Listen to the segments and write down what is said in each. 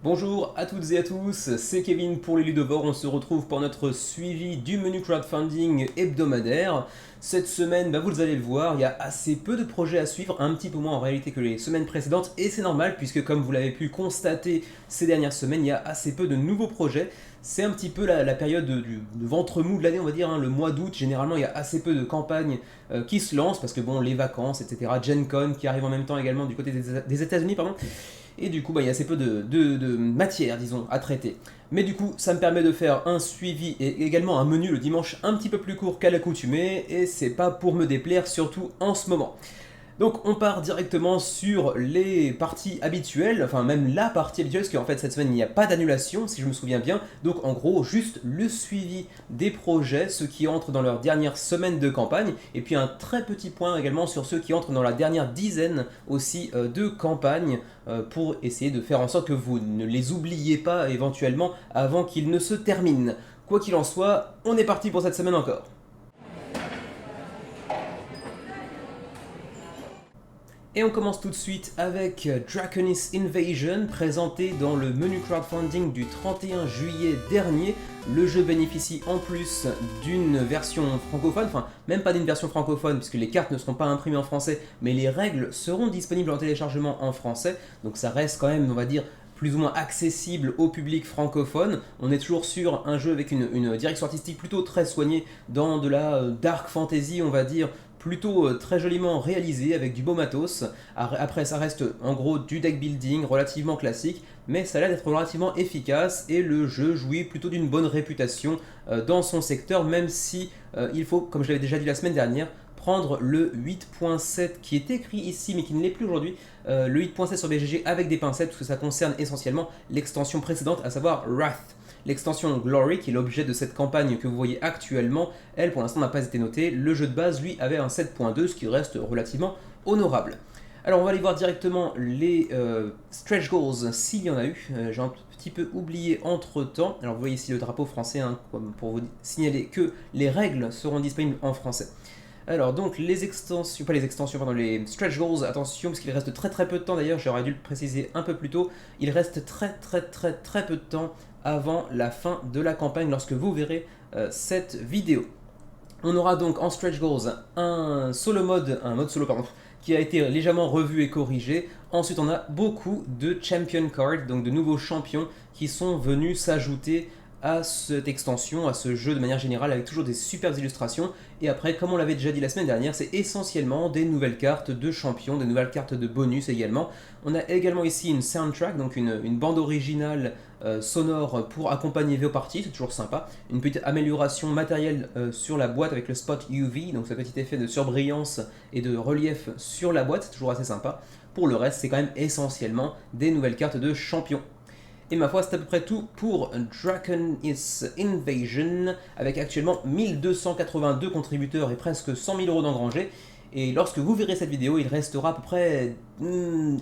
Bonjour à toutes et à tous, c'est Kevin pour les Ludovores. On se retrouve pour notre suivi du menu crowdfunding hebdomadaire. Cette semaine, vous allez le voir, il y a assez peu de projets à suivre, un petit peu moins en réalité que les semaines précédentes, et c'est normal puisque comme vous l'avez pu constater ces dernières semaines, il y a assez peu de nouveaux projets. C'est un petit peu la période du ventre mou de l'année, on va dire, hein. Le mois d'août, généralement, il y a assez peu de campagnes qui se lancent parce que bon, les vacances, etc. Gen Con qui arrive en même temps également du côté des États-Unis, pardon. Et du coup, il y a assez peu de matière, disons, à traiter. Mais du coup, ça me permet de faire un suivi et également un menu le dimanche un petit peu plus court qu'à l'accoutumée, et c'est pas pour me déplaire, surtout en ce moment. Donc on part directement sur les parties habituelles, enfin même la partie habituelle, parce qu'en fait cette semaine il n'y a pas d'annulation si je me souviens bien, donc en gros juste le suivi des projets, ceux qui entrent dans leur dernière semaine de campagne, et puis un très petit point également sur ceux qui entrent dans la dernière dizaine aussi de campagne, pour essayer de faire en sorte que vous ne les oubliez pas éventuellement avant qu'ils ne se terminent. Quoi qu'il en soit, on est parti pour cette semaine encore. Et on commence tout de suite avec Draconis Invasion, présenté dans le menu crowdfunding du 31 juillet dernier. Le jeu bénéficie en plus d'une version francophone, enfin même pas d'une version francophone puisque les cartes ne seront pas imprimées en français, mais les règles seront disponibles en téléchargement en français, donc ça reste quand même, on va dire, plus ou moins accessible au public francophone. On est toujours sur un jeu avec une direction artistique plutôt très soignée dans de la dark fantasy, on va dire, plutôt très joliment réalisé avec du beau matos. Après, ça reste en gros du deck building relativement classique, mais ça a l'air d'être relativement efficace et le jeu jouit plutôt d'une bonne réputation dans son secteur, même si il faut, comme je l'avais déjà dit la semaine dernière, prendre le 8.7 qui est écrit ici mais qui ne l'est plus aujourd'hui, le 8.7 sur BGG avec des pincettes parce que ça concerne essentiellement l'extension précédente, à savoir Wrath. L'extension Glory, qui est l'objet de cette campagne que vous voyez actuellement, elle pour l'instant n'a pas été notée. Le jeu de base, lui, avait un 7.2, ce qui reste relativement honorable. Alors on va aller voir directement les stretch goals, s'il y en a eu. J'ai un petit peu oublié entre temps. Alors vous voyez ici le drapeau français, hein, pour vous signaler que les règles seront disponibles en français. Alors donc les extensions, pas les extensions, pardon, les stretch goals, attention parce qu'il reste très peu de temps d'ailleurs, j'aurais dû le préciser un peu plus tôt, il reste très peu de temps avant la fin de la campagne lorsque vous verrez cette vidéo. On aura donc en stretch goals un mode solo pardon, qui a été légèrement revu et corrigé. Ensuite on a beaucoup de champion cards, donc de nouveaux champions qui sont venus s'ajouter à cette extension, à ce jeu de manière générale, avec toujours des superbes illustrations. Et après, comme on l'avait déjà dit la semaine dernière, c'est essentiellement des nouvelles cartes de champions, des nouvelles cartes de bonus également. On a également ici une soundtrack, donc une bande originale sonore pour accompagner vos parties, c'est toujours sympa. Une petite amélioration matérielle sur la boîte avec le spot UV, donc ce petit effet de surbrillance et de relief sur la boîte, c'est toujours assez sympa. Pour le reste, c'est quand même essentiellement des nouvelles cartes de champions. Et ma foi, c'est à peu près tout pour Draconis Invasion, avec actuellement 1282 contributeurs et presque 100 000 euros d'engrangés. Et lorsque vous verrez cette vidéo, il restera à peu près 1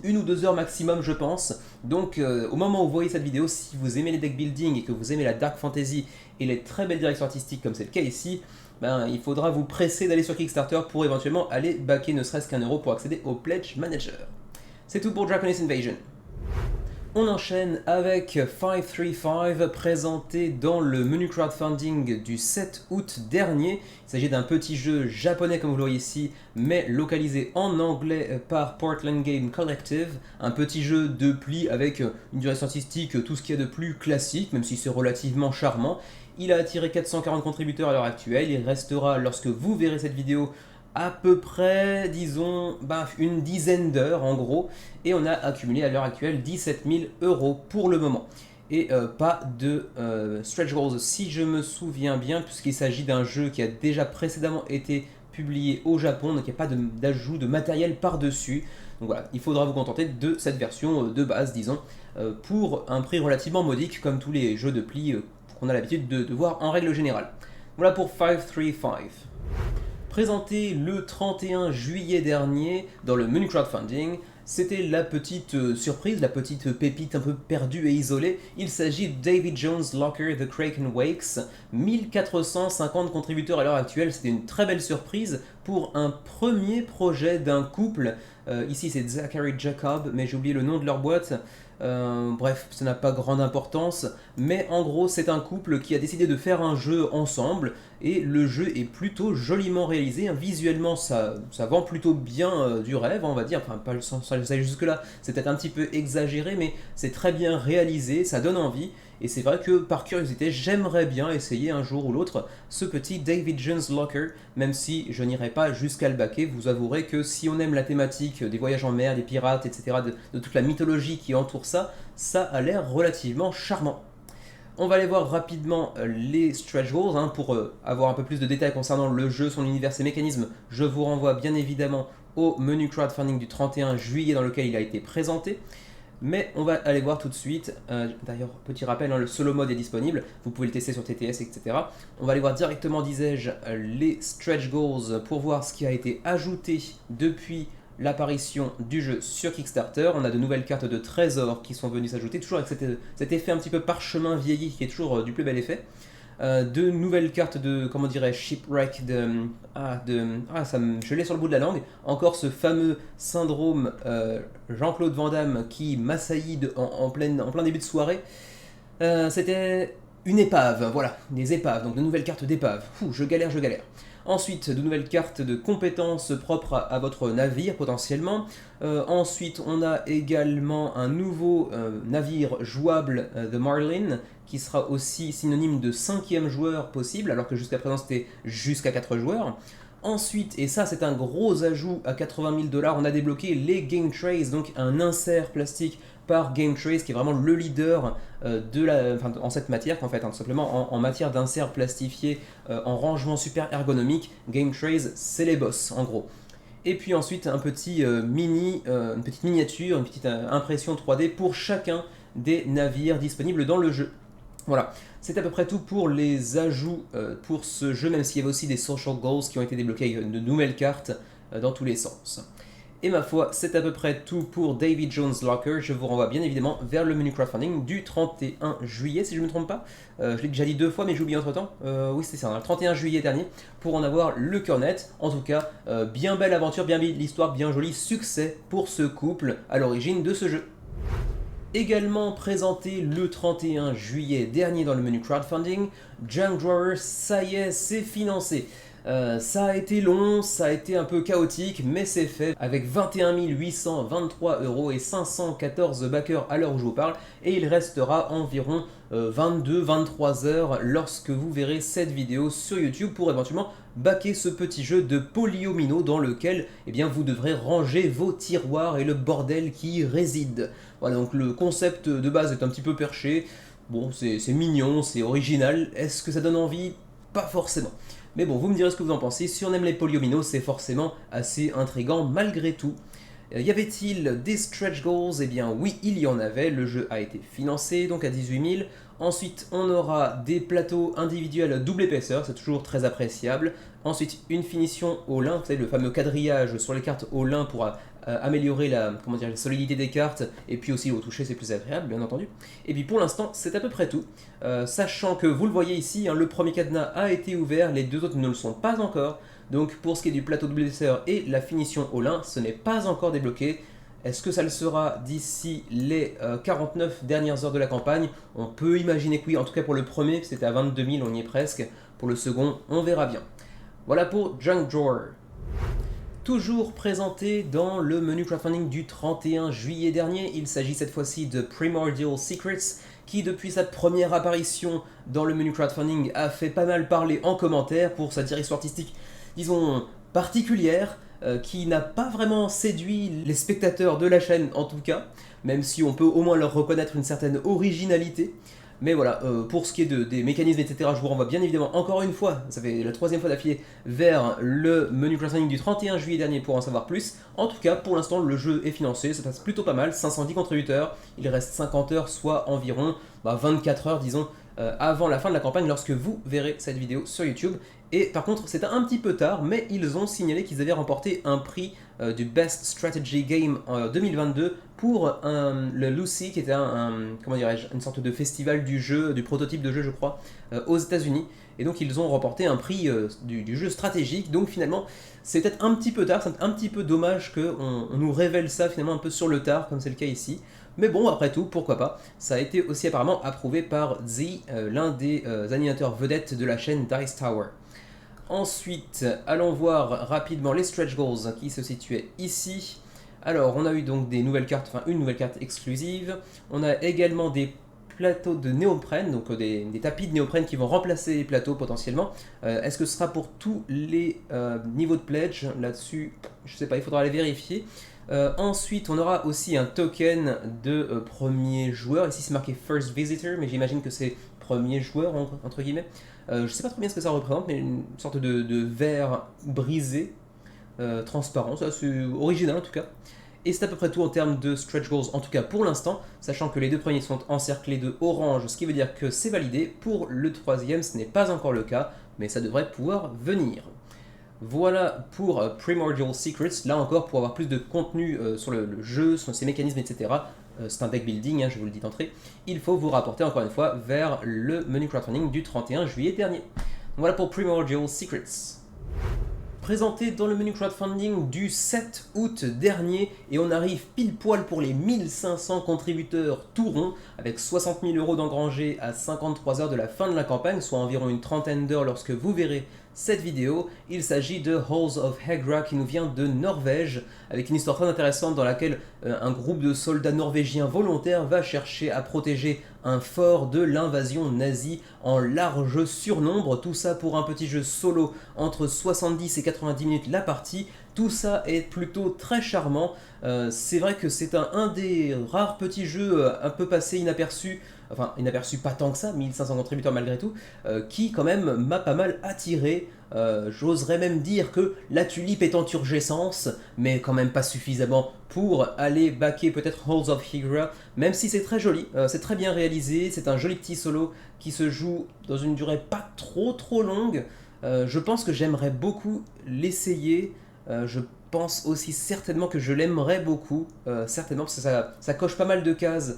ou 2 heures maximum, je pense. Donc au moment où vous voyez cette vidéo, si vous aimez les deck building et que vous aimez la dark fantasy et les très belles directions artistiques comme c'est le cas ici, il faudra vous presser d'aller sur Kickstarter pour éventuellement aller backer ne serait-ce qu'1 euro pour accéder au Pledge Manager. C'est tout pour Draconis Invasion. On enchaîne avec 535, présenté dans le menu crowdfunding du 7 août dernier. Il s'agit d'un petit jeu japonais comme vous le voyez ici, mais localisé en anglais par Portland Game Collective. Un petit jeu de pli avec une direction artistique, tout ce qu'il y a de plus classique, même si c'est relativement charmant. Il a attiré 440 contributeurs à l'heure actuelle, il restera, lorsque vous verrez cette vidéo, à peu près, disons, une dizaine d'heures en gros, et on a accumulé à l'heure actuelle 17 000 euros pour le moment. Et pas de stretch goals si je me souviens bien, puisqu'il s'agit d'un jeu qui a déjà précédemment été publié au Japon, donc il n'y a pas d'ajout de matériel par-dessus. Donc voilà, il faudra vous contenter de cette version de base, disons, pour un prix relativement modique, comme tous les jeux de pli qu'on a l'habitude de voir en règle générale. Voilà pour 535. Présenté le 31 juillet dernier dans le menu crowdfunding, c'était la petite surprise, la petite pépite un peu perdue et isolée. Il s'agit de Davy Jones' Locker The Kraken Wakes, 1450 contributeurs à l'heure actuelle, c'était une très belle surprise pour un premier projet d'un couple. Ici c'est Zachary Jacob, mais j'ai oublié le nom de leur boîte. Bref, ça n'a pas grande importance, mais en gros c'est un couple qui a décidé de faire un jeu ensemble, et le jeu est plutôt joliment réalisé, hein. Visuellement ça vend plutôt bien du rêve, on va dire, enfin pas ça jusque là, c'est peut-être un petit peu exagéré, mais c'est très bien réalisé, ça donne envie, et c'est vrai que par curiosité j'aimerais bien essayer un jour ou l'autre ce petit David Jones Locker, même si je n'irai pas jusqu'à le baquer. Vous avouerez que si on aime la thématique des voyages en mer, des pirates, etc., de toute la mythologie qui entoure ça, ça a l'air relativement charmant. On va aller voir rapidement les stretch goals, hein, pour avoir un peu plus de détails concernant le jeu, son univers, ses mécanismes. Je vous renvoie bien évidemment au menu crowdfunding du 31 juillet dans lequel il a été présenté. Mais on va aller voir tout de suite, d'ailleurs petit rappel, hein, le solo mode est disponible, vous pouvez le tester sur TTS, etc. On va aller voir directement, disais-je, les stretch goals pour voir ce qui a été ajouté depuis l'apparition du jeu sur Kickstarter. On a de nouvelles cartes de trésors qui sont venues s'ajouter, toujours avec cet effet un petit peu parchemin vieilli qui est toujours du plus bel effet. De nouvelles cartes de, comment dirais-je, shipwreck, je l'ai sur le bout de la langue, encore ce fameux syndrome Jean-Claude Van Damme qui m'assaillit en plein début de soirée. C'était une épave, voilà, des épaves, donc de nouvelles cartes d'épave. Je galère. Ensuite, de nouvelles cartes de compétences propres à votre navire potentiellement. Ensuite, on a également un nouveau navire jouable, The Marlin, qui sera aussi synonyme de 5e joueur possible, alors que jusqu'à présent c'était jusqu'à 4 joueurs. Ensuite, et ça c'est un gros ajout à 80 000 $, on a débloqué les Game Trays, donc un insert plastique par Game Trays, qui est vraiment le leader en cette matière, en fait, hein, tout simplement en matière d'insert plastifié en rangement super ergonomique. Game Trays, c'est les boss en gros. Et puis ensuite une petite miniature, une petite impression 3D pour chacun des navires disponibles dans le jeu. Voilà, c'est à peu près tout pour les ajouts pour ce jeu, même s'il y avait aussi des social goals qui ont été débloqués avec de nouvelles cartes dans tous les sens. Et ma foi, c'est à peu près tout pour David Jones Locker. Je vous renvoie bien évidemment vers le menu crowdfunding du 31 juillet, si je ne me trompe pas. Je l'ai déjà dit 2 fois, mais j'ai oublié entre temps. Oui, c'est ça, hein, le 31 juillet dernier, pour en avoir le cœur net. En tout cas, bien belle aventure, bien belle l'histoire, bien joli succès pour ce couple à l'origine de ce jeu. Également présenté le 31 juillet dernier dans le menu crowdfunding, Junk Drawer, ça y est, c'est financé. Ça a été long, ça a été un peu chaotique, mais c'est fait avec 21 823 € et 514 backers à l'heure où je vous parle, et il restera environ 22-23 heures lorsque vous verrez cette vidéo sur YouTube pour éventuellement backer ce petit jeu de polyomino dans lequel vous devrez ranger vos tiroirs et le bordel qui y réside. Voilà, donc le concept de base est un petit peu perché, bon c'est mignon, c'est original, est-ce que ça donne envie? Pas forcément. Mais bon, vous me direz ce que vous en pensez. Si on aime les polyomino, c'est forcément assez intriguant malgré tout. Y avait-il des stretch goals? Eh bien oui, il y en avait. Le jeu a été financé, donc à 18 000. Ensuite, on aura des plateaux individuels double épaisseur, c'est toujours très appréciable. Ensuite, une finition au lin, vous savez, le fameux quadrillage sur les cartes au lin pour améliorer la solidité des cartes, et puis aussi au toucher, c'est plus agréable, bien entendu. Et puis pour l'instant, c'est à peu près tout. Sachant que, vous le voyez ici, hein, le premier cadenas a été ouvert, les deux autres ne le sont pas encore. Donc pour ce qui est du plateau double épaisseur et la finition au lin, ce n'est pas encore débloqué. Est-ce que ça le sera d'ici les 49 dernières heures de la campagne? On peut imaginer que oui, en tout cas pour le premier, c'était à 22 000, on y est presque. Pour le second, on verra bien. Voilà pour Junk Drawer. Toujours présenté dans le menu crowdfunding du 31 juillet dernier, il s'agit cette fois-ci de Primordial Secrets, qui depuis sa première apparition dans le menu crowdfunding a fait pas mal parler en commentaire pour sa direction artistique, disons, particulière, qui n'a pas vraiment séduit les spectateurs de la chaîne en tout cas, même si on peut au moins leur reconnaître une certaine originalité. Mais voilà, pour ce qui est des mécanismes, etc., je vous renvoie bien évidemment encore une fois, ça fait la 3e fois d'affilée, vers le menu crowdfunding du 31 juillet dernier pour en savoir plus. En tout cas, pour l'instant, le jeu est financé, ça passe plutôt pas mal, 510 contributeurs, il reste 50 heures, soit environ 24 heures, disons, avant la fin de la campagne, lorsque vous verrez cette vidéo sur YouTube. Et par contre, c'était un petit peu tard, mais ils ont signalé qu'ils avaient remporté un prix du Best Strategy Game en 2022 pour le Lucy, qui était une sorte de festival du jeu, du prototype de jeu, je crois, aux États-Unis. Et donc ils ont remporté un prix du jeu stratégique. Donc finalement, c'est peut-être un petit peu tard, c'est un petit peu dommage qu'on nous révèle ça finalement un peu sur le tard, comme c'est le cas ici. Mais bon, après tout, pourquoi pas. Ça a été aussi apparemment approuvé par Z, l'un des animateurs vedettes de la chaîne Dice Tower. Ensuite, allons voir rapidement les stretch goals qui se situaient ici. Alors, on a eu donc des nouvelles cartes, enfin une nouvelle carte exclusive. On a également des plateaux de néoprène, donc des tapis de néoprène qui vont remplacer les plateaux potentiellement. Est-ce que ce sera pour tous les niveaux de pledge? Là-dessus, je sais pas, il faudra aller vérifier. Ensuite, on aura aussi un token de premier joueur. Ici, c'est marqué First Visitor, mais j'imagine que c'est premier joueur, entre guillemets. Je sais pas trop bien ce que ça représente, mais une sorte de verre brisé, transparent. Ça, c'est original en tout cas. Et c'est à peu près tout en termes de stretch goals, en tout cas pour l'instant, sachant que les deux premiers sont encerclés de orange, ce qui veut dire que c'est validé. Pour le troisième, ce n'est pas encore le cas, mais ça devrait pouvoir venir. Voilà pour Primordial Secrets, là encore pour avoir plus de contenu sur le jeu, sur ses mécanismes, etc. C'est un deck building, hein, je vous le dis d'entrée. Il faut vous rapporter encore une fois vers le menu crowdfunding du 31 juillet dernier. Voilà pour Primordial Secrets. Présenté dans le menu crowdfunding du 7 août dernier, et on arrive pile poil pour les 1500 contributeurs tout rond, avec 60 000 € d'engrangés à 53 heures de la fin de la campagne, soit environ une trentaine d'heures lorsque vous verrez cette vidéo. Il s'agit de Halls of Hegra qui nous vient de Norvège, avec une histoire très intéressante dans laquelle un groupe de soldats norvégiens volontaires va chercher à protéger un fort de l'invasion nazie en large surnombre, tout ça pour un petit jeu solo entre 70 et 90 minutes la partie. Tout ça est plutôt très charmant. C'est vrai que c'est un des rares petits jeux un peu passé inaperçu, enfin inaperçu pas tant que ça, 1500 contributeurs malgré tout, qui quand même m'a pas mal attiré. J'oserais même dire que la tulipe est en turgescence, mais quand même pas suffisamment pour aller backer peut-être Halls of Hegra, même si c'est très joli, c'est très bien réalisé, c'est un joli petit solo qui se joue dans une durée pas trop longue. Je pense que j'aimerais beaucoup l'essayer. Je pense aussi certainement que je l'aimerais beaucoup, certainement parce que ça coche pas mal de cases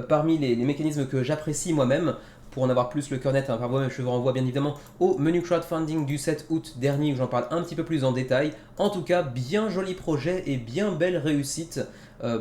parmi les mécanismes que j'apprécie moi-même. Pour en avoir plus le cœur net, hein, par moi-même, je vous renvoie bien évidemment au menu crowdfunding du 7 août dernier où j'en parle un petit peu plus en détail. En tout cas, bien joli projet et bien belle réussite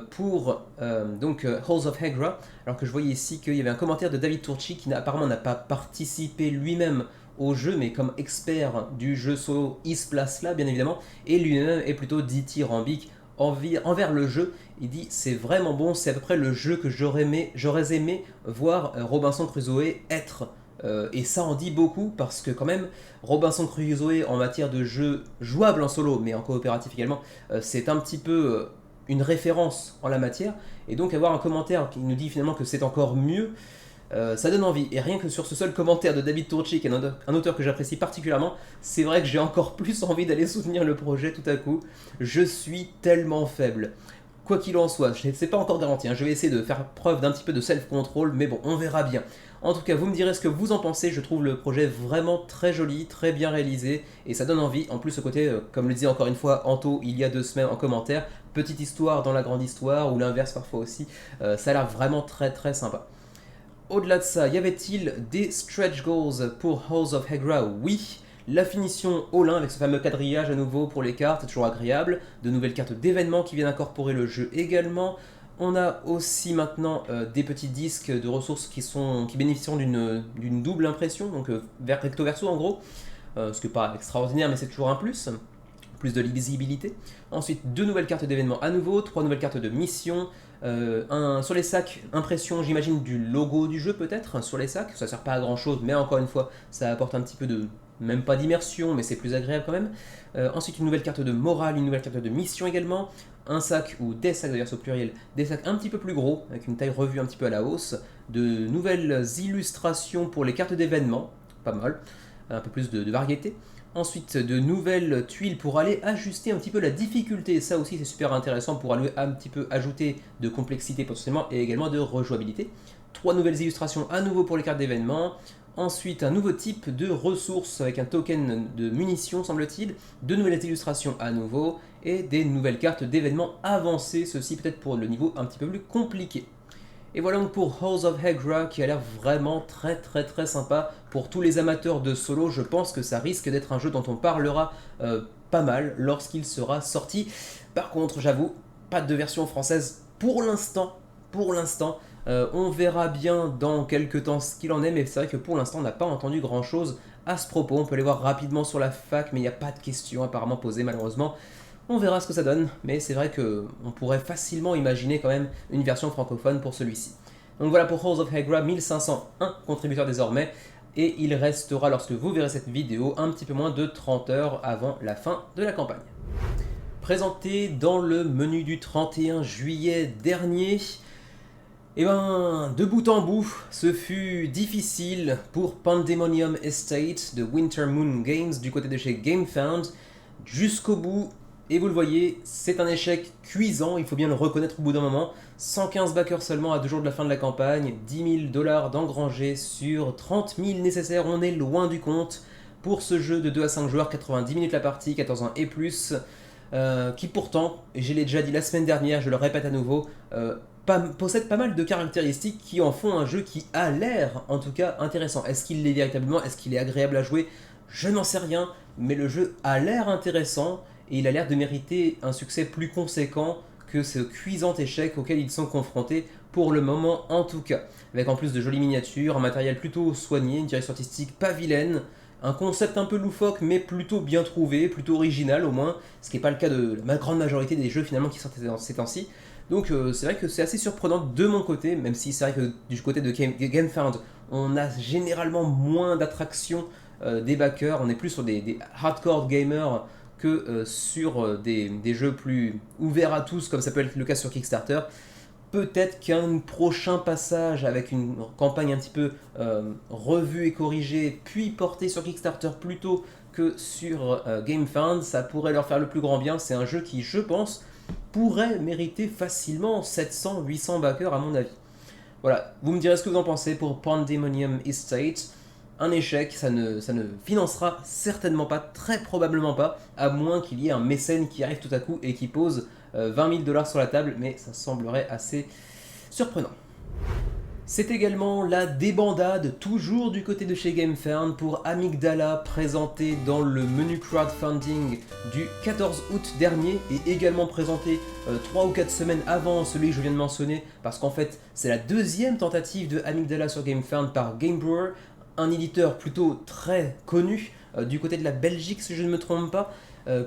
pour Halls of Hegra. Alors que je voyais ici qu'il y avait un commentaire de David Turchi qui apparemment n'a pas participé lui-même au jeu, mais comme expert du jeu solo, il se place là bien évidemment, et lui-même est plutôt dithyrambique envers le jeu. Il dit c'est vraiment bon, c'est à peu près le jeu que j'aurais aimé voir Robinson Crusoe être. Et ça en dit beaucoup parce que quand même Robinson Crusoe en matière de jeu jouable en solo mais en coopératif également, c'est un petit peu une référence en la matière, et donc avoir un commentaire qui nous dit finalement que c'est encore mieux, ça donne envie. Et rien que sur ce seul commentaire de David Turchi, qui est un auteur que j'apprécie particulièrement, c'est vrai que j'ai encore plus envie d'aller soutenir le projet tout à coup. Je suis tellement faible. Quoi qu'il en soit, c'est pas encore garanti, hein. Je vais essayer de faire preuve d'un petit peu de self-control, mais bon, on verra bien. En tout cas, vous me direz ce que vous en pensez, je trouve le projet vraiment très joli, très bien réalisé, et ça donne envie. En plus, ce côté, comme le disait encore une fois Anto il y a 2 semaines en commentaire, petite histoire dans la grande histoire, ou l'inverse parfois aussi, ça a l'air vraiment très sympa. Au-delà de ça, y avait-il des stretch goals pour Halls of Hegra? Oui. La finition all-in avec ce fameux quadrillage à nouveau pour les cartes, toujours agréable. De nouvelles cartes d'événements qui viennent incorporer le jeu également. On a aussi maintenant des petits disques de ressources qui bénéficieront d'une double impression, donc recto verso en gros. Ce qui n'est pas extraordinaire, mais c'est toujours un plus de lisibilité. Ensuite, 2 nouvelles cartes d'événements à nouveau, 3 nouvelles cartes de mission, sur les sacs, impression, j'imagine, du logo du jeu peut-être, sur les sacs. Ça sert pas à grand chose, mais encore une fois, ça apporte un petit peu de, même pas d'immersion, mais c'est plus agréable quand même. Ensuite, une nouvelle carte de morale, une nouvelle carte de mission également. Un sac, ou des sacs d'ailleurs, c'est au pluriel, des sacs un petit peu plus gros, avec une taille revue un petit peu à la hausse. De nouvelles illustrations pour les cartes d'événements, pas mal, un peu plus de variété. Ensuite, de nouvelles tuiles pour aller ajuster un petit peu la difficulté. Ça aussi, c'est super intéressant pour aller un petit peu ajouter de complexité potentiellement et également de rejouabilité. 3 nouvelles illustrations à nouveau pour les cartes d'événements. Ensuite, un nouveau type de ressources avec un token de munitions, semble-t-il. 2 nouvelles illustrations à nouveau et des nouvelles cartes d'événements avancées. Ceci peut-être pour le niveau un petit peu plus compliqué. Et voilà donc pour Halls of Hegra qui a l'air vraiment très sympa. Pour tous les amateurs de solo, je pense que ça risque d'être un jeu dont on parlera pas mal lorsqu'il sera sorti. Par contre, j'avoue, pas de version française pour l'instant. pour l'instant. On verra bien dans quelques temps ce qu'il en est, mais c'est vrai que pour l'instant on n'a pas entendu grand chose à ce propos. On peut aller voir rapidement sur la fac, mais il n'y a pas de questions apparemment posées malheureusement. On verra ce que ça donne, mais c'est vrai qu'on pourrait facilement imaginer quand même une version francophone pour celui-ci. Donc voilà pour Halls of Hegra, 1501 contributeurs désormais, et il restera, lorsque vous verrez cette vidéo, un petit peu moins de 30 heures avant la fin de la campagne. Présenté dans le menu du 31 juillet dernier, et ben, de bout en bout, ce fut difficile pour Pandemonium Estate de Winter Moon Games du côté de chez GameFound, jusqu'au bout. Et vous le voyez, c'est un échec cuisant, il faut bien le reconnaître au bout d'un moment. 115 backers seulement à 2 jours de la fin de la campagne, 10 000 $ d'engrangés sur 30 000 nécessaires, on est loin du compte. Pour ce jeu de 2 à 5 joueurs, 90 minutes la partie, 14 ans et plus, qui pourtant, et je l'ai déjà dit la semaine dernière, je le répète à nouveau, possède pas mal de caractéristiques qui en font un jeu qui a l'air, en tout cas, intéressant. Est-ce qu'il l'est véritablement? Est-ce qu'il est agréable à jouer? Je n'en sais rien, mais le jeu a l'air intéressant, et il a l'air de mériter un succès plus conséquent que ce cuisant échec auquel ils sont confrontés pour le moment en tout cas. Avec en plus de jolies miniatures, un matériel plutôt soigné, une direction artistique pas vilaine, un concept un peu loufoque mais plutôt bien trouvé, plutôt original au moins, ce qui n'est pas le cas de la grande majorité des jeux finalement qui sortent ces temps-ci. Donc c'est vrai que c'est assez surprenant de mon côté, même si c'est vrai que du côté de GameFound, on a généralement moins d'attraction des backers, on est plus sur des hardcore gamers que sur des jeux plus ouverts à tous, comme ça peut être le cas sur Kickstarter. Peut-être qu'un prochain passage avec une campagne un petit peu revue et corrigée, puis portée sur Kickstarter plutôt que sur GameFound, ça pourrait leur faire le plus grand bien. C'est un jeu qui, je pense, pourrait mériter facilement 700-800 backers à mon avis. Voilà, vous me direz ce que vous en pensez pour Pandemonium Estate. Un échec, ça ne financera certainement pas, très probablement pas, à moins qu'il y ait un mécène qui arrive tout à coup et qui pose 20 000 $ sur la table, mais ça semblerait assez surprenant. C'est également la débandade, toujours du côté de chez GameFound, pour Amygdala, présenté dans le menu crowdfunding du 14 août dernier, et également présenté 3 ou 4 semaines avant celui que je viens de mentionner, parce qu'en fait c'est la deuxième tentative de Amygdala sur GameFound par Game Brewer, un éditeur plutôt très connu du côté de la Belgique si je ne me trompe pas,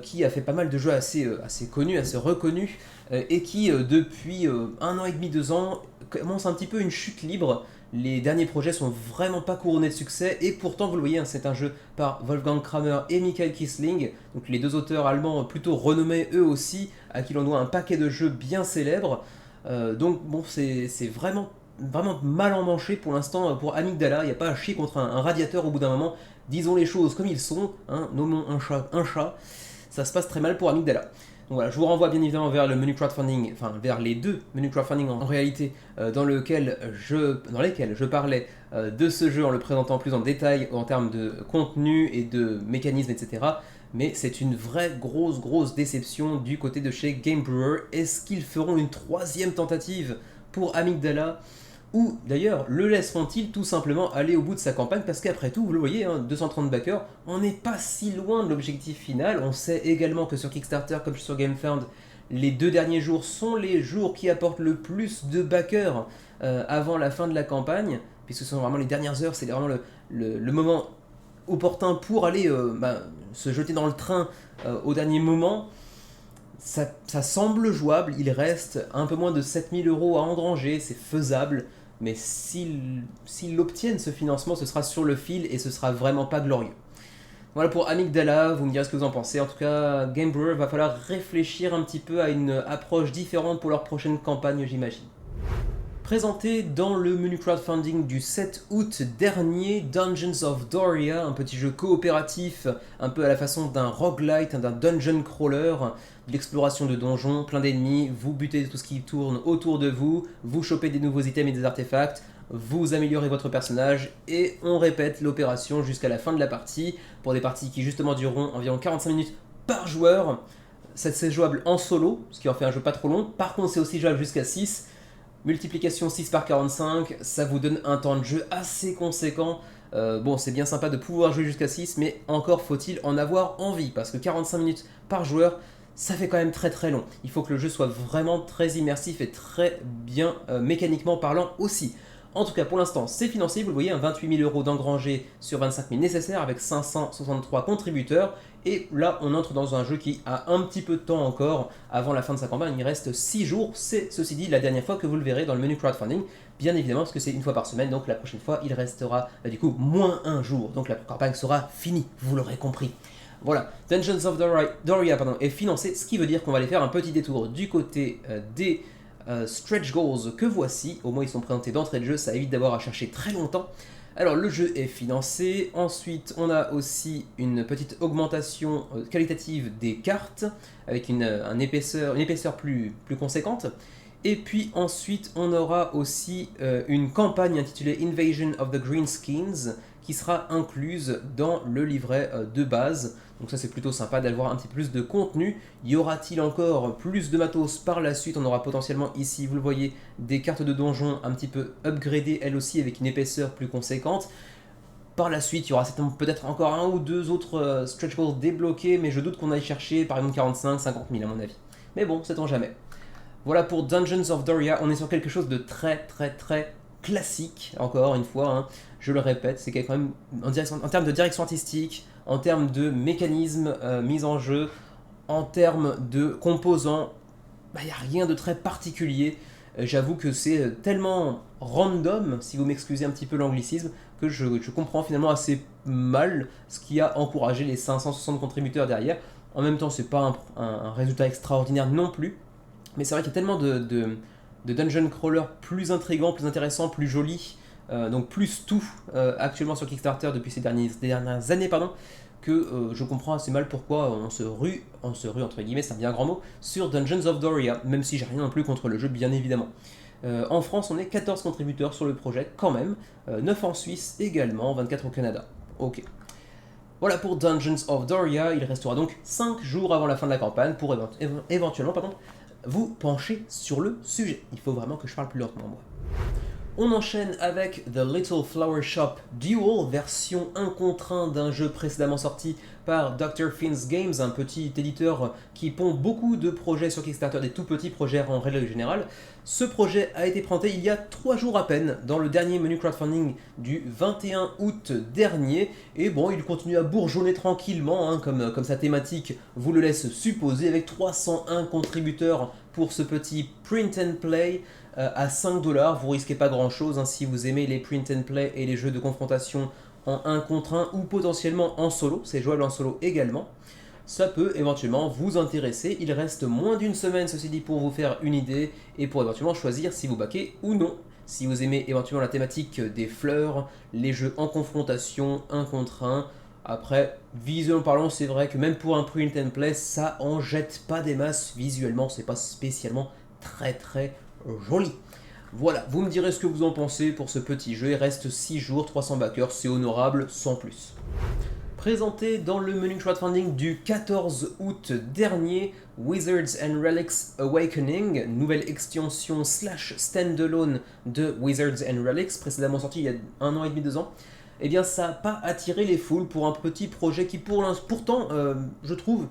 qui a fait pas mal de jeux assez connus, assez reconnus, et qui depuis 1 an et demi, 2 ans commence un petit peu une chute libre. Les derniers projets sont vraiment pas couronnés de succès, et pourtant vous le voyez, hein, c'est un jeu par Wolfgang Kramer et Michael Kissling, donc les deux auteurs allemands plutôt renommés eux aussi, à qui l'on doit un paquet de jeux bien célèbres. Donc bon, c'est vraiment mal emmanché pour l'instant pour Amygdala. Il n'y a pas à chier contre un radiateur au bout d'un moment. Disons les choses comme ils sont, hein, nommons un chat. Ça se passe très mal pour Amygdala. Donc voilà, je vous renvoie bien évidemment vers le menu crowdfunding, enfin vers les deux menus crowdfunding en réalité, dans lesquels je parlais de ce jeu en le présentant plus en détail en termes de contenu et de mécanismes, etc. Mais c'est une vraie grosse déception du côté de chez Game Brewer. Est-ce qu'ils feront une troisième tentative pour Amygdala? Ou d'ailleurs, le laisseront-ils tout simplement aller au bout de sa campagne? Parce qu'après tout, vous le voyez, hein, 230 backers, on n'est pas si loin de l'objectif final. On sait également que sur Kickstarter, comme sur GameFound, les 2 derniers jours sont les jours qui apportent le plus de backers avant la fin de la campagne, puisque ce sont vraiment les dernières heures, c'est vraiment le moment opportun pour aller se jeter dans le train au dernier moment. Ça semble jouable, il reste un peu moins de 7 000 € à engranger, c'est faisable, mais s'ils obtiennent ce financement, ce sera sur le fil et ce sera vraiment pas glorieux. Voilà pour Amygdala, vous me direz ce que vous en pensez. En tout cas, Game Brewer va falloir réfléchir un petit peu à une approche différente pour leur prochaine campagne, j'imagine. Présenté dans le menu crowdfunding du 7 août dernier, Dungeons of Doria, un petit jeu coopératif, un peu à la façon d'un roguelite, d'un dungeon crawler, de l'exploration de donjons, plein d'ennemis, vous butez tout ce qui tourne autour de vous, vous chopez des nouveaux items et des artefacts, vous améliorez votre personnage, et on répète l'opération jusqu'à la fin de la partie, pour des parties qui justement dureront environ 45 minutes par joueur. C'est jouable en solo, ce qui en fait un jeu pas trop long, par contre c'est aussi jouable jusqu'à 6, multiplication 6 par 45, ça vous donne un temps de jeu assez conséquent. Bon, c'est bien sympa de pouvoir jouer jusqu'à 6, mais encore faut-il en avoir envie, parce que 45 minutes par joueur, ça fait quand même très très long. Il faut que le jeu soit vraiment très immersif et très bien mécaniquement parlant aussi. En tout cas, pour l'instant, c'est financé. Vous le voyez, 28 000 € d'engrangés sur 25 000 nécessaires avec 563 contributeurs. Et là, on entre dans un jeu qui a un petit peu de temps encore avant la fin de sa campagne. Il reste 6 jours. C'est, ceci dit, la dernière fois que vous le verrez dans le menu crowdfunding. Bien évidemment, parce que c'est une fois par semaine. Donc la prochaine fois, il restera du coup moins un jour. Donc la campagne sera finie. Vous l'aurez compris. Voilà, Dungeons of Doria est financé, ce qui veut dire qu'on va aller faire un petit détour du côté des stretch goals que voici. Au moins ils sont présentés d'entrée de jeu, ça évite d'avoir à chercher très longtemps. Alors le jeu est financé, ensuite on a aussi une petite augmentation qualitative des cartes avec une épaisseur plus conséquente. Et puis ensuite on aura aussi une campagne intitulée Invasion of the Greenskins qui sera incluse dans le livret de base. Donc ça c'est plutôt sympa d'avoir un petit peu plus de contenu. Y aura-t-il encore plus de matos par la suite? On aura potentiellement ici, vous le voyez, des cartes de donjon un petit peu upgradées elles aussi avec une épaisseur plus conséquente. Par la suite, il y aura peut-être encore un ou deux autres stretch goals débloqués, mais je doute qu'on aille chercher par exemple 45, 50 000 à mon avis. Mais bon, sait-on jamais. Voilà pour Dungeons of Doria, on est sur quelque chose de très classique, encore une fois, hein. Je le répète, c'est quand même en termes de direction artistique, en termes de mécanisme mis en jeu, en termes de composants, il n'y a rien de très particulier. J'avoue que c'est tellement random, si vous m'excusez un petit peu l'anglicisme, que je comprends finalement assez mal ce qui a encouragé les 560 contributeurs derrière. En même temps, c'est pas un résultat extraordinaire non plus, mais c'est vrai qu'il y a tellement de dungeon crawler plus intrigants, plus intéressants, plus jolis, donc plus tout actuellement sur Kickstarter depuis ces dernières années, que je comprends assez mal pourquoi on se rue entre guillemets, c'est un bien grand mot, sur Dungeons of Doria, même si j'ai rien non plus contre le jeu bien évidemment. En France, on est 14 contributeurs sur le projet quand même, 9 en Suisse également, 24 au Canada. Ok. Voilà pour Dungeons of Doria, il restera donc 5 jours avant la fin de la campagne pour éventuellement vous pencher sur le sujet. Il faut vraiment que je parle plus lentement moi. On enchaîne avec The Little Flower Shop Duel, version 1 contre 1 d'un jeu précédemment sorti par Dr. Finn's Games, un petit éditeur qui pond beaucoup de projets sur Kickstarter, des tout petits projets en règle générale. Ce projet a été présenté il y a 3 jours à peine dans le dernier menu crowdfunding du 21 août dernier. Et bon, il continue à bourgeonner tranquillement, hein, comme sa thématique vous le laisse supposer, avec 301 contributeurs pour ce petit print and play. À 5$, vous risquez pas grand chose hein, si vous aimez les print and play et les jeux de confrontation en 1 contre 1 ou potentiellement en solo, c'est jouable en solo également. Ça peut éventuellement vous intéresser, il reste moins d'une semaine ceci dit pour vous faire une idée et pour éventuellement choisir si vous baquez ou non. Si vous aimez éventuellement la thématique des fleurs, les jeux en confrontation 1 contre 1, après, visuellement parlant, c'est vrai que même pour un print and play, ça en jette pas des masses. Visuellement, c'est pas spécialement très joli. Voilà, vous me direz ce que vous en pensez pour ce petit jeu. Il reste 6 jours, 300 backers, c'est honorable sans plus. Présenté dans le menu crowdfunding du 14 août dernier, Wizards and Relics Awakening, nouvelle extension / standalone de Wizards and Relics, précédemment sorti il y a 1 an et demi, 2 ans. Eh bien ça n'a pas attiré les foules pour un petit projet qui pourtant, je trouve,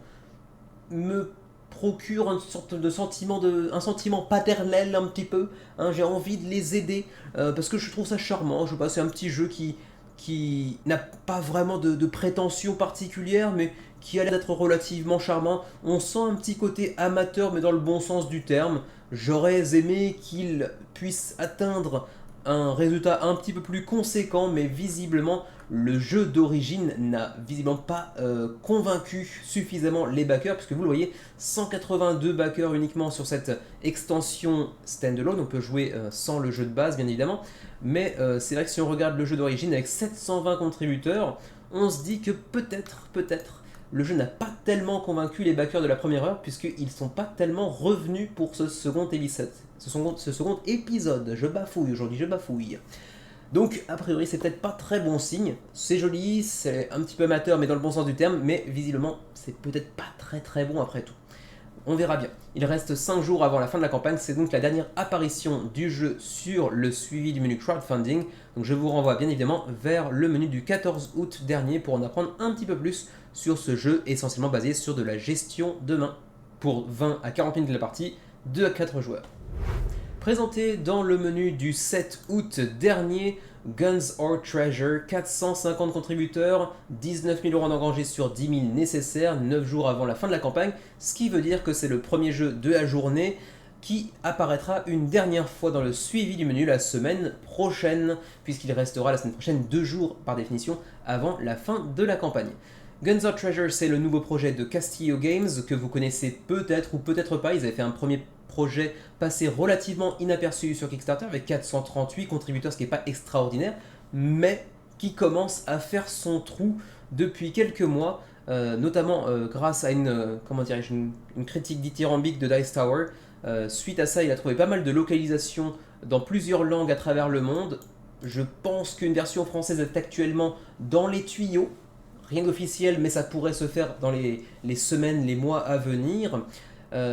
me procure une sorte de un sentiment paternel un petit peu, hein, j'ai envie de les aider, parce que je trouve ça charmant, je sais pas, c'est un petit jeu qui n'a pas vraiment de prétention particulière, mais qui a l'air d'être relativement charmant. On sent un petit côté amateur, mais dans le bon sens du terme. J'aurais aimé qu'il puisse atteindre un résultat un petit peu plus conséquent, mais visiblement le jeu d'origine n'a visiblement pas convaincu suffisamment les backers, puisque vous le voyez, 182 backers uniquement sur cette extension standalone. On peut jouer sans le jeu de base bien évidemment, mais c'est vrai que si on regarde le jeu d'origine avec 720 contributeurs, on se dit que peut-être le jeu n'a pas tellement convaincu les backers de la première heure, puisqu'ils ne sont pas tellement revenus pour ce second épisode. Je bafouille aujourd'hui, je bafouille. Donc, a priori, c'est peut-être pas très bon signe. C'est joli, c'est un petit peu amateur, mais dans le bon sens du terme, mais visiblement, c'est peut-être pas très bon après tout. On verra bien. Il reste 5 jours avant la fin de la campagne, c'est donc la dernière apparition du jeu sur le suivi du menu crowdfunding. Donc je vous renvoie bien évidemment vers le menu du 14 août dernier pour en apprendre un petit peu plus sur ce jeu essentiellement basé sur de la gestion de main. pour 20 à 40 minutes de la partie, 2 à 4 joueurs. Présenté dans le menu du 7 août dernier, Guns or Treasure, 450 contributeurs, 19 000 euros engrangés sur 10 000 nécessaires, 9 jours avant la fin de la campagne, ce qui veut dire que c'est le premier jeu de la journée qui apparaîtra une dernière fois dans le suivi du menu la semaine prochaine, puisqu'il restera la semaine prochaine 2 jours par définition avant la fin de la campagne. Guns or Treasure, c'est le nouveau projet de Castillo Games que vous connaissez peut-être ou peut-être pas. Ils avaient fait un premier projet passé relativement inaperçu sur Kickstarter avec 438 contributeurs, ce qui n'est pas extraordinaire, mais qui commence à faire son trou depuis quelques mois, notamment grâce à une critique dithyrambique de Dice Tower. Suite à ça, il a trouvé pas mal de localisations dans plusieurs langues à travers le monde. Je pense qu'une version française est actuellement dans les tuyaux. Rien d'officiel, mais ça pourrait se faire dans les semaines, les mois à venir.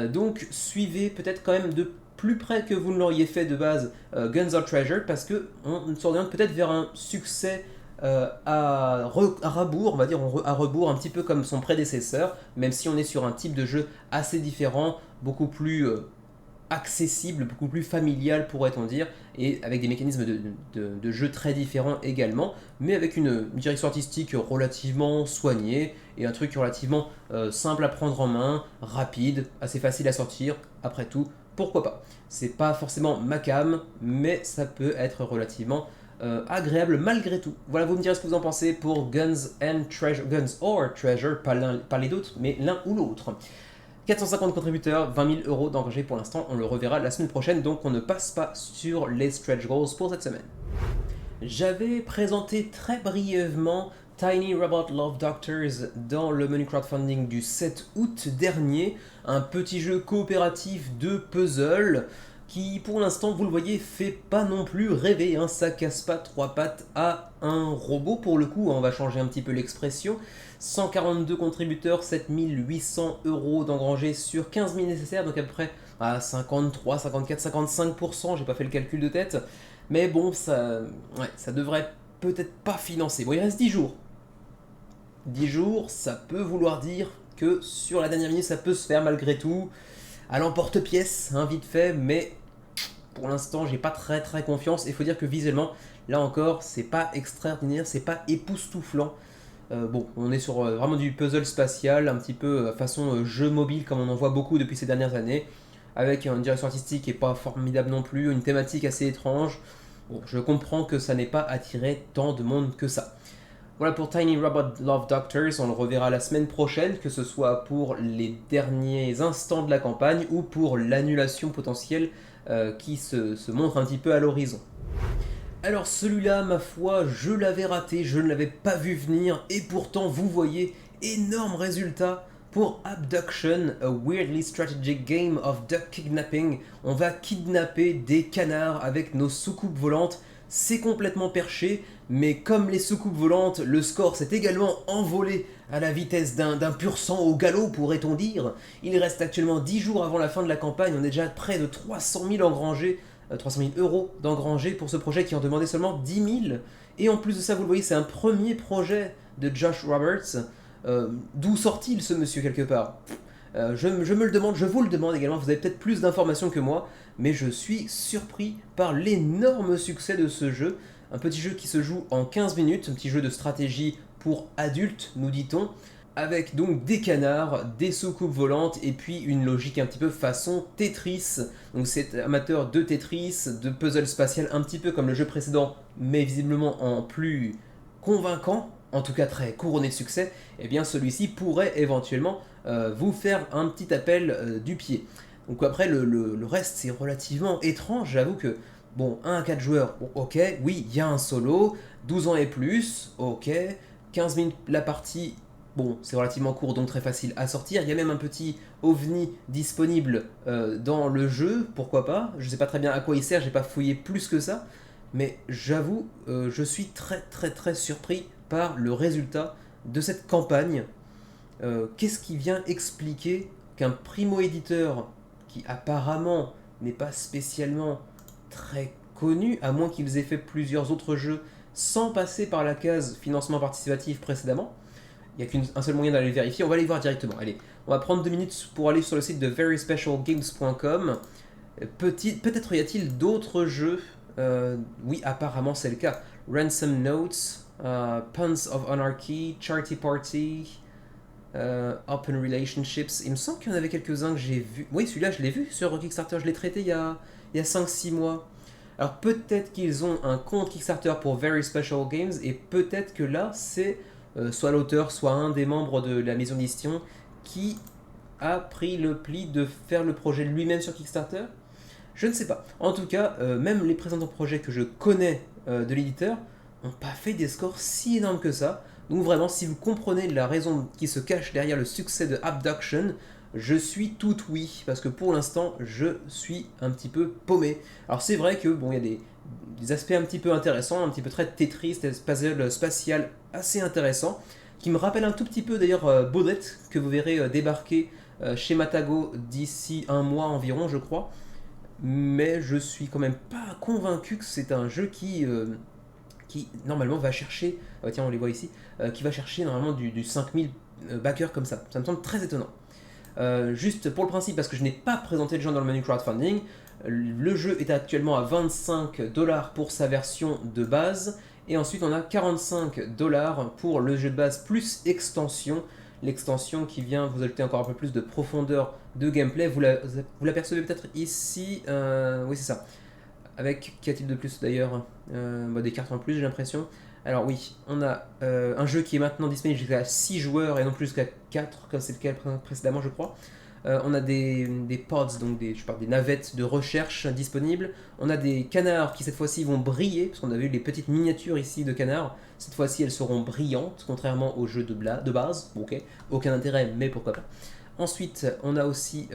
Donc suivez peut-être quand même de plus près que vous ne l'auriez fait de base Guns or Treasure, parce qu'on s'oriente peut-être vers un succès à rebours, on va dire à rebours, un petit peu comme son prédécesseur, même si on est sur un type de jeu assez différent, beaucoup plus accessible, beaucoup plus familial pourrait-on dire, et avec des mécanismes de jeu très différents également, mais avec une direction artistique relativement soignée, et un truc relativement simple à prendre en main, rapide, assez facile à sortir, après tout, pourquoi pas. C'est pas forcément ma cam, mais ça peut être relativement agréable malgré tout. Voilà, vous me direz ce que vous en pensez pour Guns or Treasure, pas les d'autres, mais l'un ou l'autre. 450 contributeurs, 20 000 euros d'engagés pour l'instant, on le reverra la semaine prochaine, donc on ne passe pas sur les stretch goals pour cette semaine. J'avais présenté très brièvement Tiny Robot Love Doctors dans le menu crowdfunding du 7 août dernier, un petit jeu coopératif de puzzle qui pour l'instant, vous le voyez, fait pas non plus rêver, hein. Ça casse pas 3 pattes à un robot pour le coup, hein. On va changer un petit peu l'expression. 142 contributeurs, 7 800 euros d'engrangés sur 15 000 nécessaires, donc à peu près à 53, 54, 55%, j'ai pas fait le calcul de tête, mais bon, ça devrait peut-être pas financer. Bon, il reste 10 jours. 10 jours, ça peut vouloir dire que sur la dernière minute, ça peut se faire malgré tout, à l'emporte-pièce, hein, vite fait, mais pour l'instant, j'ai pas très confiance. Il faut dire que visuellement, là encore, c'est pas extraordinaire, c'est pas époustouflant. Bon, on est sur vraiment du puzzle spatial, un petit peu façon jeu mobile comme on en voit beaucoup depuis ces dernières années, avec une direction artistique qui n'est pas formidable non plus, une thématique assez étrange. Bon, je comprends que ça n'ait pas attiré tant de monde que ça. Voilà pour Tiny Robot Love Doctors, on le reverra la semaine prochaine, que ce soit pour les derniers instants de la campagne ou pour l'annulation potentielle qui se montre un petit peu à l'horizon. Alors celui-là, ma foi, je l'avais raté, je ne l'avais pas vu venir, et pourtant vous voyez, énorme résultat pour Abduction, a weirdly strategic game of duck kidnapping. On va kidnapper des canards avec nos soucoupes volantes. C'est complètement perché, mais comme les soucoupes volantes, le score s'est également envolé à la vitesse d'un pur sang au galop, pourrait-on dire. Il reste actuellement 10 jours avant la fin de la campagne, on est déjà près de 300 000 engrangés, 300 000 euros d'engrangés pour ce projet qui en demandait seulement 10 000. Et en plus de ça, vous le voyez, c'est un premier projet de Josh Roberts. D'où sort-il ce monsieur quelque part? Je me le demande, je vous le demande également, vous avez peut-être plus d'informations que moi, mais je suis surpris par l'énorme succès de ce jeu. Un petit jeu qui se joue en 15 minutes, un petit jeu de stratégie pour adultes, nous dit-on, avec donc des canards, des soucoupes volantes et puis une logique un petit peu façon Tetris. Donc c'est amateur de Tetris, de puzzle spatial un petit peu comme le jeu précédent, mais visiblement en plus convaincant, en tout cas très couronné de succès, et bien celui-ci pourrait éventuellement vous faire un petit appel du pied. Donc après le reste c'est relativement étrange, j'avoue que bon, 1 à 4 joueurs, bon, ok, oui, il y a un solo, 12 ans et plus, ok, 15 minutes la partie, bon, c'est relativement court donc très facile à sortir, il y a même un petit ovni disponible dans le jeu, pourquoi pas, je sais pas très bien à quoi il sert, j'ai pas fouillé plus que ça, mais j'avoue, je suis très surpris par le résultat de cette campagne. Qu'est-ce qui vient expliquer qu'un primo-éditeur qui apparemment n'est pas spécialement très connu, à moins qu'ils aient fait plusieurs autres jeux sans passer par la case financement participatif précédemment, il n'y a qu'un seul moyen d'aller le vérifier, on va aller voir directement. Allez, on va prendre 2 minutes pour aller sur le site de veryspecialgames.com. Peut-être y a-t-il d'autres jeux. Oui, apparemment c'est le cas. Ransom Notes, Puns of Anarchy, Charity Party, Open Relationships. Il me semble qu'il y en avait quelques-uns que j'ai vus. Oui, celui-là je l'ai vu sur Kickstarter, je l'ai traité il y a 5-6 mois. Alors peut-être qu'ils ont un compte Kickstarter pour Very Special Games et peut-être que là c'est soit l'auteur, soit un des membres de la maison d'édition qui a pris le pli de faire le projet lui-même sur Kickstarter. Je ne sais pas. En tout cas, même les précédents projets que je connais de l'éditeur n'ont pas fait des scores si énormes que ça. Donc vraiment, si vous comprenez la raison qui se cache derrière le succès de Abduction, je suis tout oui, parce que pour l'instant, je suis un petit peu paumé. Alors c'est vrai que bon, il y a des aspects un petit peu intéressants, un petit peu très Tetris, des puzzles spatial assez intéressants, qui me rappellent un tout petit peu d'ailleurs Baudet, que vous verrez débarquer chez Matago d'ici un mois environ, je crois. Mais je suis quand même pas convaincu que c'est un jeu qui normalement va chercher, tiens on les voit ici, qui va chercher normalement du 5000 backers comme ça. Ça me semble très étonnant. Juste pour le principe, parce que je n'ai pas présenté le jeu dans le menu crowdfunding, le jeu est actuellement à 25$ pour sa version de base, et ensuite on a 45$ pour le jeu de base plus extension, l'extension qui vient vous ajouter encore un peu plus de profondeur de gameplay. Vous l'apercevez peut-être ici, oui c'est ça. Avec, qu'y a-t-il de plus d'ailleurs, des cartes en plus j'ai l'impression. Alors oui, on a un jeu qui est maintenant disponible jusqu'à 6 joueurs et non plus jusqu'à 4, comme c'est le cas précédemment je crois. On a des pods, donc des navettes de recherche disponibles. On a des canards qui cette fois-ci vont briller, parce qu'on a vu les petites miniatures ici de canards. Cette fois-ci elles seront brillantes, contrairement au jeu de base. Bon, ok, aucun intérêt, mais pourquoi pas. Ensuite, on a aussi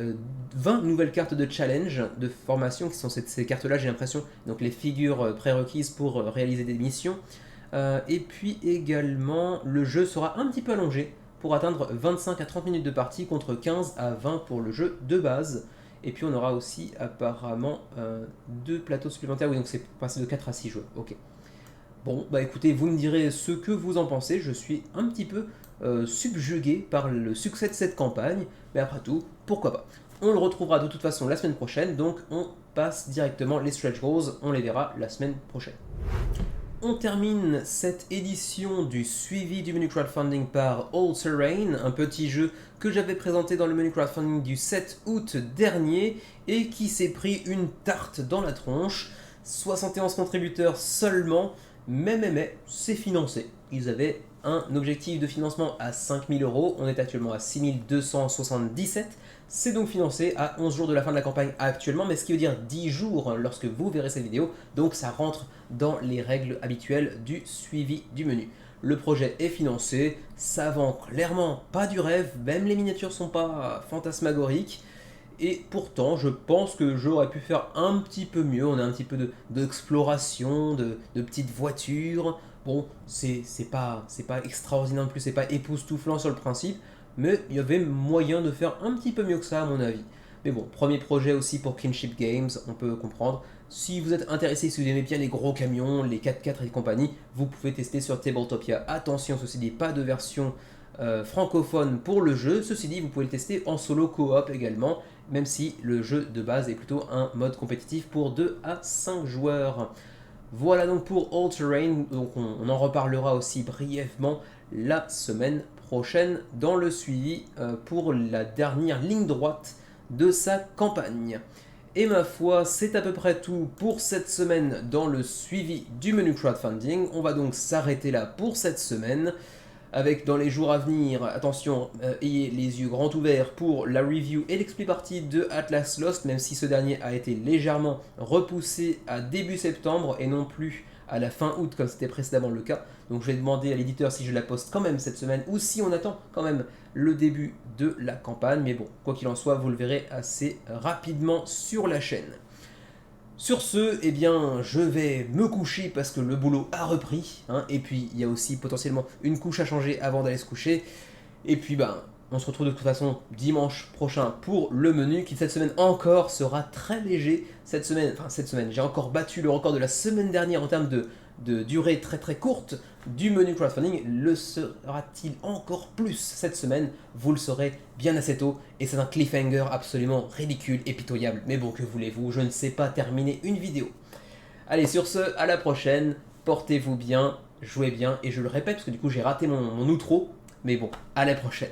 20 nouvelles cartes de challenge, de formation, qui sont ces cartes-là, j'ai l'impression, donc les figures prérequises pour réaliser des missions. Et puis également, le jeu sera un petit peu allongé pour atteindre 25 à 30 minutes de partie contre 15 à 20 pour le jeu de base. Et puis on aura aussi apparemment 2 plateaux supplémentaires, oui donc c'est passé de 4 à 6 joueurs, ok. Bon, bah écoutez, vous me direz ce que vous en pensez, je suis un petit peu subjugué par le succès de cette campagne, mais après tout, pourquoi pas. On le retrouvera de toute façon la semaine prochaine, donc on passe directement les stretch goals, on les verra la semaine prochaine. On termine cette édition du suivi du menu crowdfunding par All Terrain, un petit jeu que j'avais présenté dans le menu crowdfunding du 7 août dernier et qui s'est pris une tarte dans la tronche. 71 contributeurs seulement, mais c'est financé. Ils avaient un objectif de financement à 5000 €, on est actuellement à 6277. C'est donc financé à 11 jours de la fin de la campagne actuellement, mais ce qui veut dire 10 jours lorsque vous verrez cette vidéo, donc ça rentre dans les règles habituelles du suivi du menu. Le projet est financé, ça vend clairement pas du rêve, même les miniatures sont pas fantasmagoriques, et pourtant je pense que le jeu aurait pu faire un petit peu mieux. On a un petit peu d'exploration, de petites voitures. Bon, c'est pas extraordinaire non plus, c'est pas époustouflant sur le principe, mais il y avait moyen de faire un petit peu mieux que ça à mon avis. Mais bon, premier projet aussi pour Kinship Games, on peut comprendre. Si vous êtes intéressé, si vous aimez bien les gros camions, les 4x4 et compagnie, vous pouvez tester sur Tabletopia. Attention, ceci dit, pas de version francophone pour le jeu. Ceci dit, vous pouvez le tester en solo coop également, même si le jeu de base est plutôt un mode compétitif pour 2 à 5 joueurs. Voilà donc pour All Terrain, donc on en reparlera aussi brièvement la semaine prochaine dans le suivi pour la dernière ligne droite de sa campagne. Et ma foi, c'est à peu près tout pour cette semaine dans le suivi du menu crowdfunding. On va donc s'arrêter là pour cette semaine. Avec dans les jours à venir, attention, ayez les yeux grands ouverts pour la review et l'expli partie de Atlas Lost, même si ce dernier a été légèrement repoussé à début septembre et non plus à la fin août comme c'était précédemment le cas. Donc je vais demander à l'éditeur si je la poste quand même cette semaine ou si on attend quand même le début de la campagne. Mais bon, quoi qu'il en soit, vous le verrez assez rapidement sur la chaîne. Sur ce, eh bien, je vais me coucher parce que le boulot a repris, hein, et puis il y a aussi potentiellement une couche à changer avant d'aller se coucher. Et puis, on se retrouve de toute façon dimanche prochain pour le menu qui cette semaine encore sera très léger. Cette semaine, j'ai encore battu le record de la semaine dernière en termes de durée très très courte du menu crowdfunding. Le sera-t-il encore plus cette semaine? Vous le saurez bien assez tôt, et c'est un cliffhanger absolument ridicule et pitoyable. Mais bon, que voulez-vous, je ne sais pas terminer une vidéo. Allez, sur ce, à la prochaine, portez-vous bien, jouez bien, et je le répète parce que du coup j'ai raté mon outro, mais bon, à la prochaine.